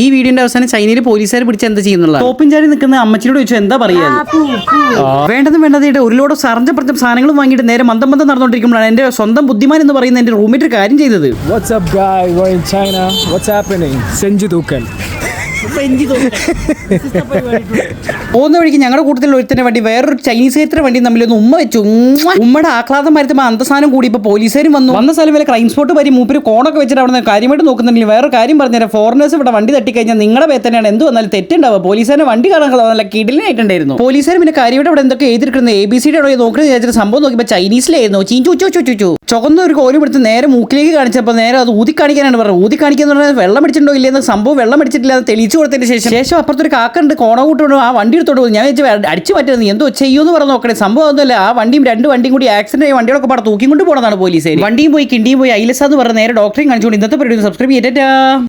ഈ വീഡിയോന്റെ അവസാനം ചൈനയിൽ പോലീസുകാർ പിടിച്ച് എന്താ ചെയ്യുന്നുള്ള ടോപ്പിൻ ചാടി നിൽക്കുന്ന അമ്മച്ചിയോട് ചോദിച്ചു എന്താ പറയാ വേണ്ടത് ഒരു ലോഡ് സർജപ്പുറത്തെ സാധനങ്ങളും വാങ്ങിയിട്ട് നേരെ മന്ദം നടന്നുകൊണ്ടിരിക്കുമ്പോഴാണ് എന്റെ സ്വന്തം ബുദ്ധിമാൻ എന്ന് പറയുന്ന എന്റെ റൂംമേറ്റ് ഒരു കാര്യം ചെയ്തത്. What's up guys, we're in China. What's happening? സെഞ്ചു തൂക്കൽ. പോകുന്ന വഴിക്ക് ഞങ്ങളുടെ കൂട്ടത്തിൽ ഒരുത്തന്റെ വണ്ടി വേറൊരു ചൈനീസുകാരുടെ വണ്ടി തമ്മിലൊന്ന് ഉമ്മ വെച്ചു. ഉമ്മയുടെ ആഹ്ലാദം വരുത്തുമ്പോൾ അന്തസാനം കൂടി ഇപ്പൊ പോലീസുകാരും വന്ന സ്ഥലം വരെ ക്രൈം സ്പോട്ട് വരി മൂപ്പര് കോണൊക്കെ വെച്ചിട്ട് അവിടെ കാര്യമായിട്ട് നോക്കുന്നുണ്ടെങ്കിൽ വേറൊരു കാര്യം പറഞ്ഞുതരാം. ഫോറിനേഴ്സ് ഇവിടെ വണ്ടി തട്ടിക്കഴിഞ്ഞാൽ നിങ്ങളുടെ പേര് തന്നെയാണ് എന്ത് വന്നാലും തെറ്റുണ്ടാവുക. പോലീസുകാരെ വണ്ടി കാണാൻ നല്ല കിടിലായിട്ടുണ്ടായിരുന്നു. പോലീസുകാർ പിന്നെ കാര്യമായിട്ട് അവിടെ എന്തൊക്കെ എഴുതിയിരിക്കുന്നത് ABCD നോക്കുന്നത് വിചാരിച്ചിട്ട് സംഭവം നോക്കിയപ്പോൾ ചൈനീസിലായിരുന്നു. ചീച്ചു ചുവന്ന ഒരു കോലും എടുത്ത് നേരെ മൂക്കിലേക്ക് കാണിച്ചപ്പോൾ നേരെ അത് ഊതി കാണിക്കാനാണ് പറഞ്ഞത്. ഊതി കാണിക്കാന്ന് പറഞ്ഞാൽ വെള്ളം അടിച്ചിട്ടുണ്ടോ ഇല്ലെന്ന് സംഭവം വെള്ളം അടിച്ചിട്ടില്ല തെളിയിച്ചു കൊടുത്തതിന് ശേഷം അപ്പുറത്തൊരു കാക്കുണ്ട് കോണ കൂട്ടുകൊണ്ട് ആ വണ്ടി എടുത്തോട്ട് പോകും. ഞാൻ അടിച്ചു പറ്റുന്നത് എന്തോ ചെയ്യുമെന്ന് പറഞ്ഞു നോക്കണേ. സംഭവം ഒന്നുമല്ല, ആ വണ്ടിയും രണ്ട് വണ്ടിയും കൂടി ആക്സിഡന്റ് ആയി വണ്ടികളൊക്കെ പാടെ തൂക്കിക്കൊണ്ട് പോകണതാണ് പോലീസ്. വണ്ടിയും പോയി കിണ്ടിയും പോയി ഐലസ എന്ന് പറഞ്ഞ നേരെ ഡോക്ടറെയും കാണിച്ചുകൊണ്ട് ഇന്നത്തെ പരിപാടി സബ്സ്ക്രൈബ് ചെയ്തിട്ടാ.